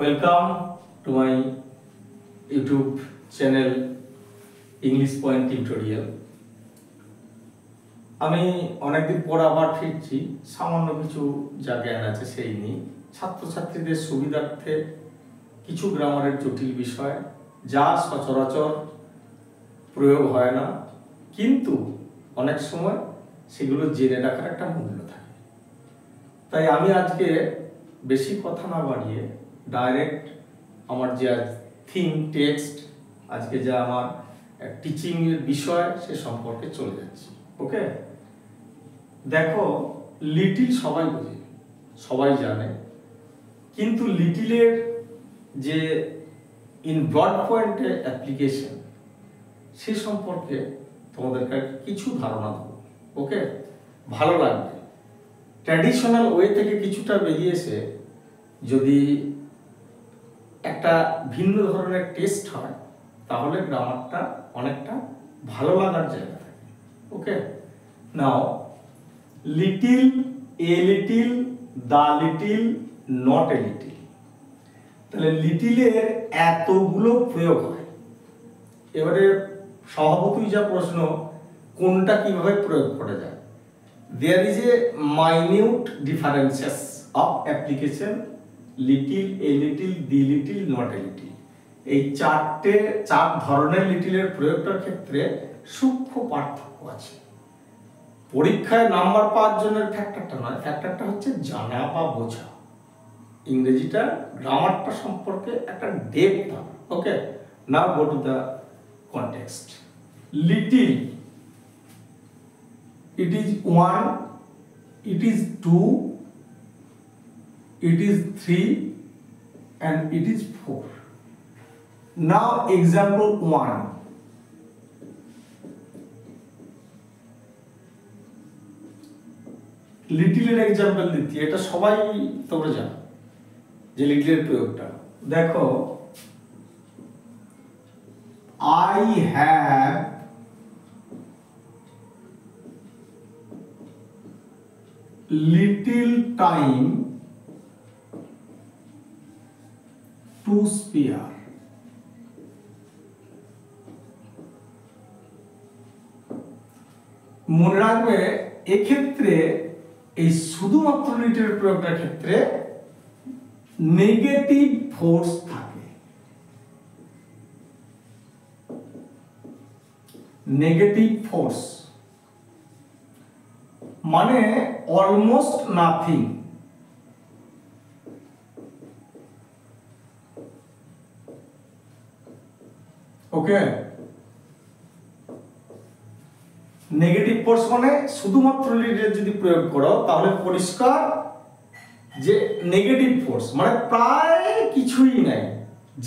Welcome to my YouTube channel English Point Tutorial. আমি অনেকদিন পর আবার ফিরছি সামান্য কিছু যা জ্ঞান আছে সেই নিয়ে ছাত্রছাত্রীদের সুবিধার্থে কিছু গ্রামারের জটিল বিষয় যা সচরাচর প্রয়োগ হয় না, কিন্তু অনেক সময় সেগুলো জেনে রাখার একটা মূল্য থাকে। তাই আমি আজকে বেশি কথা না বাড়িয়ে ডাইরেক্ট আমার যে থিম টেক্সট আজকে যা আমার টিচিং এর বিষয় সে সম্পর্কে চলে যাচ্ছি। ওকে, দেখো, লিটিল সবাই বোঝে, সবাই জানে, কিন্তু লিটিলের যে ইন ব্রড পয়েন্টে অ্যাপ্লিকেশন সে সম্পর্কে তোমাদেরকে কিছু ধারণা দেবো। ওকে, ভালো লাগবে। ট্র্যাডিশনাল ওয়ে থেকে কিছুটা বেরিয়ে এসে যদি একটা ভিন্ন ধরনের টেস্ট হয় তাহলে গ্রামারটা অনেকটা ভালো লাগার জায়গা থাকে। Okay, now little, a little, the little, not a little. তাহলে লিটিলের এতগুলো প্রয়োগ হয়। এবারে স্বভাবতই যা প্রশ্ন, কোনটা কিভাবে প্রয়োগ করা যায়। There is a minute differences of application little, a little, the little, not a little. এই চার ধরনের লিটিলের প্রয়োগটার ক্ষেত্রে সূক্ষ্ম পার্থক্য আছে। পরীক্ষায় নাম্বার পাওয়ার জন্য ফ্যাক্টরটা নয়, ফ্যাক্টরটা হচ্ছে জানা বা বোঝা। ইংরেজিটা গ্রামারটা সম্পর্কে একটা ডেপথ হবে। Okay, now go to the context. Little, it is 1, it is 2, it is 3 and it is 4. Now example 1. লিটিলের example দিচ্ছি, এটা সবাই তোমরা জানো যে লিটিলের প্রয়োগটা। দেখো, I have little time to spare. মনে রাখবে, এক্ষেত্রে এই শুধুমাত্র লিটিলের প্রয়োগটার ক্ষেত্রে নেগেটিভ ফোর্স থাকে। নেগেটিভ ফোর্স মানে অলমোস্ট নাথিং। ওকে, নেগেটিভ ফোর্স মানে শুধুমাত্র লিটিলের যদি প্রয়োগ করো তাহলে পরিষ্কার যে নেগেটিভ ফোর্স মানে প্রায় কিছুই নাই,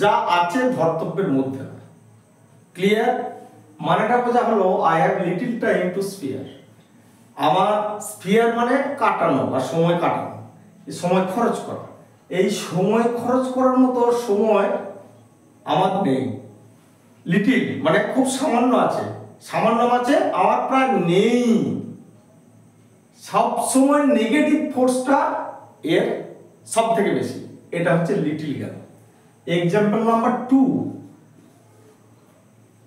যা আছে ধর্তব্যের মধ্যে। ক্লিয়ার? মানেটা বোঝা হলো I have little time to spare. আমার স্পেয়ার মানে কাটানো বা সময় কাটানো, সময় খরচ করা। এই সময় খরচ করার মতো সময় আমার নেই। লিটিল মানে খুব সামান্য আছে, সামান্য আছে, আমার প্রায় নেই। সব সময় নেগেটিভ ফোর্সটা এর সব থেকে বেশি। এটা হচ্ছে লিটিল গেল। Example number 2,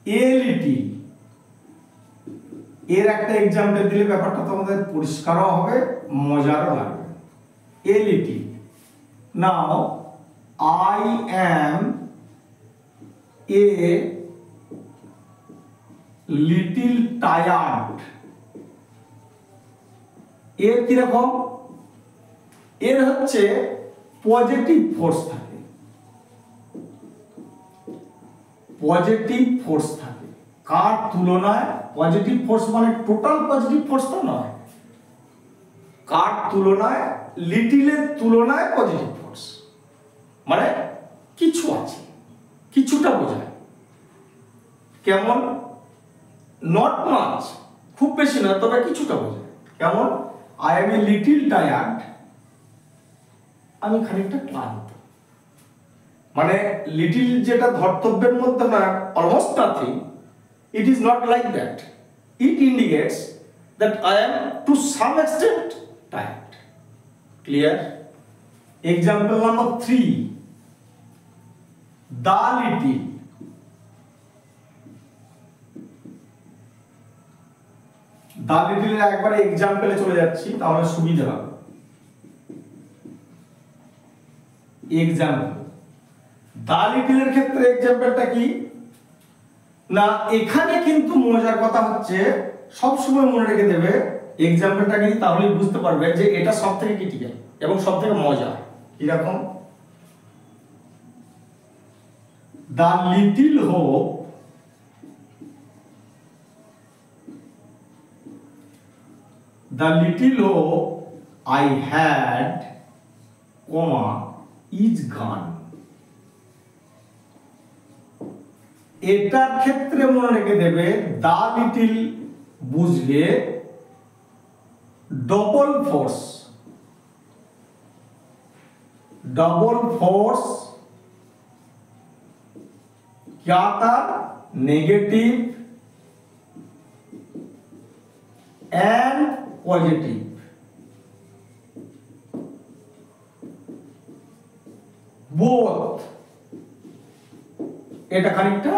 a little. এর একটা এক্সাম্পল দিলে ব্যাপারটা তোমাদের পরিষ্কারও হবে, মজারও লাগবে। A little. Now I am a little tired. এর কিরকম? এর হচ্ছে পজিটিভ ফোর্স থাকে, পজিটিভ ফোর্স থাকে। কার তুলনায়? পজিটিভ ফোর্স মানে টোটাল পজিটিভ ফোর্স তো নয়, কার তুলনায়? লিটিলের তুলনায় পজিটিভ ফোর্স মানে কিছু আছে, কিছুটা বোঝায়। কেমন? নট মাচ, খুব বেশি না, তবে কিছুটা বোঝায়। কেমন? I M a little tired, আমি খানিকটা ক্লান্ত। মানে লিটিল যেটা ধর্তব্যের মধ্যে না, almost nothing, it is not like that. It indicates that I am to some extent tired. Clear? Example number 3. The little, দা লিটিলের একবারে এক্সাম্পলে চলে যাচ্ছি তাহলে সুবিধা হবে। এক্সাম্পল, দা লিটিলের ক্ষেত্রে এক্সাম্পলটা কি না, এখানে কিন্তু মজার কথা হচ্ছে সবসময় মনে রেখে দেবে এক্সাম্পলটা কি, তাহলেই বুঝতে পারবে যে এটা সবথেকে ক্রিটিক্যাল এবং সবথেকে মজা। কিরকম? The little hope I had, is gone. এটার ক্ষেত্রে মনে রেখে দেবে দা লিটিল বুঝলে ডবল ফোর্স, क्या था? Negative and positive. बोथ এটা খানিকটা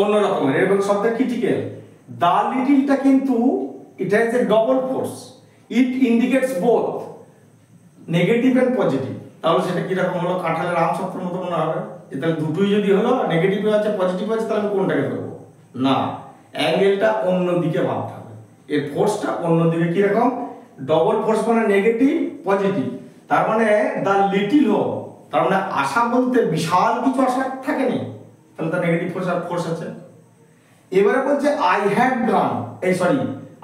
অন্য রকমের এবং সবথেকে ক্রিটিক্যাল। দা লিটিলটা কিন্তু it has a double force, it indicates both negative and positive. তাহলে সেটা কি রকম হলো? কাঁঠালের আম সত্যের মতো মনে হবে যে তাহলে দুটোই যদি হলো নেগেটিভ আছে পজিটিভ আছে তাহলে আমি কোনটাকে ধরবো? না, অ্যাঙ্গেলটা অন্য দিকে ভাবতে হবে, এর ফোর্সটা অন্য দিকে। কি রকম? ডবল ফোর্স মানে নেগেটিভ পজিটিভ, তার মানে দা লিটিল হোপ, তার মানে আশা বলতে বিশাল কিছু আশা থাকেনি, তাহলে তার নেগেটিভ ফোর্স আছে। এবারে বলছে আই হ্যাড গান,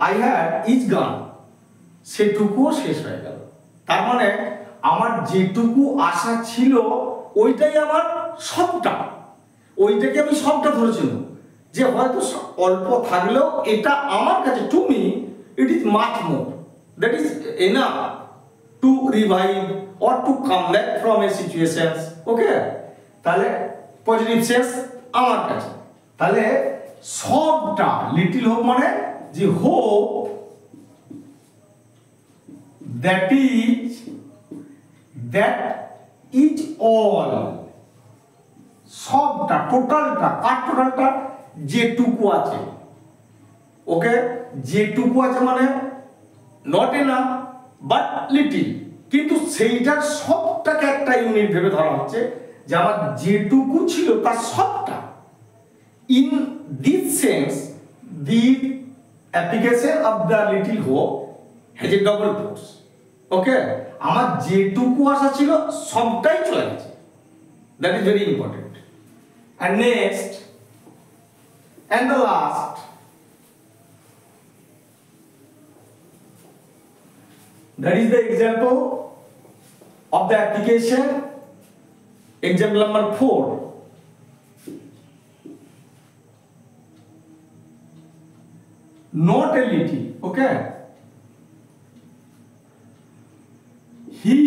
আই হ্যাড ইজ গান, সেটুকুও শেষ হয়ে গেল। তার মানে আমার যেটুকু আশা ছিল ওইটাই আমার সবটা, ওইটাকে আমি সবটা ধরেছিলাম যে হয়তো অল্প থাকলেও এটা আমার কাছে to me it is much more, that is enough to revive or to come back from a situation. Okay, তাহলে পজিটিভ সেন্স আমার কাছে। তাহলে সবটা লিটিল হোপ মানে যে হোপ that is all, সবটা টোটালটা, কার টোটালটা? যেটুকু আছে। ওকে, যেটুকু আছে মানে নট এনাফ বাট লিটিল, কিন্তু সেইটার সবটাকে একটা ইউনিট ভেবে ধরা হচ্ছে যে আমার যেটুকু ছিল তার সবটা। In this sense the application of the little hope has a double force. Okay, আমার যেটুকু আশা ছিল সবটাই চলে গেছে, that is very important. And next and the last, that is the example of the application. Example number 4. Not a little. Okay, he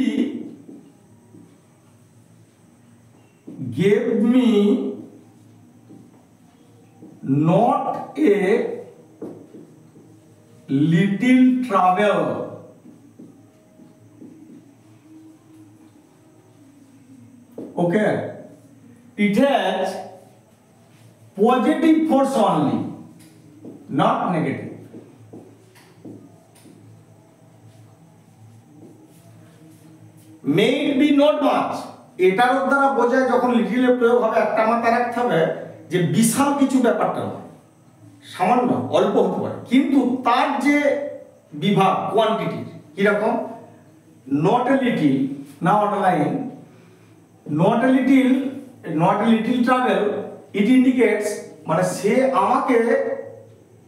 gave me not a little trouble. Okay, it has positive force only, not negative. May it be not much, এটার দ্বারা বোঝায় যখন লিটিলের প্রয়োগ হবে একটা মাথায় রাখতে হবে যে বিশাল কিছু ব্যাপারটা নয়, সামান্য অল্প হতে পারে, কিন্তু তার যে বিভাগ কোয়ান্টিটির কিরকম? Not a little, now underline, not a little trouble, it indicates মানে সে আমাকে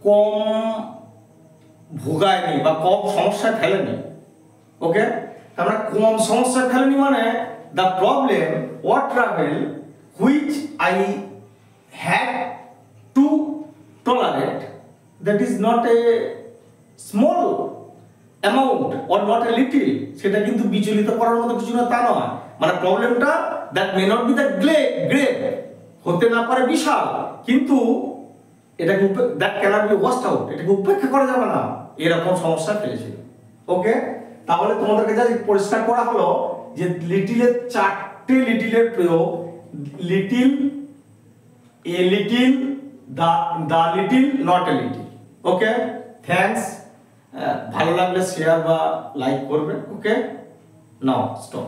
কম ভোগায়নি বা কম সমস্যায় ফেলেনি। ওকে, তার মানে কম সমস্যায় ফেলেনি মানে the problem or trouble which I had to tolerate, that is not a small amount or not a little, সেটা কিন্তু বিচলিত করার মতো কিছু না তা নয়। মানে প্রবলেমটা that may not be the grave, হতে না পারে বিশাল, কিন্তু এটাকে that cannot be washed out, এটাকে উপেক্ষা করা যাবে না, এরকম সমস্যা ফেলেছিল। ওকে, তাহলে তোমাদেরকে যা পরিষ্কার করা হলো যে লিটিলের চারটে লিটিলের প্রয়োগ little, a little, the little, not a little. Okay, thanks. ভালো লাগলে শেয়ার বা লাইক করবে। Okay, now stop.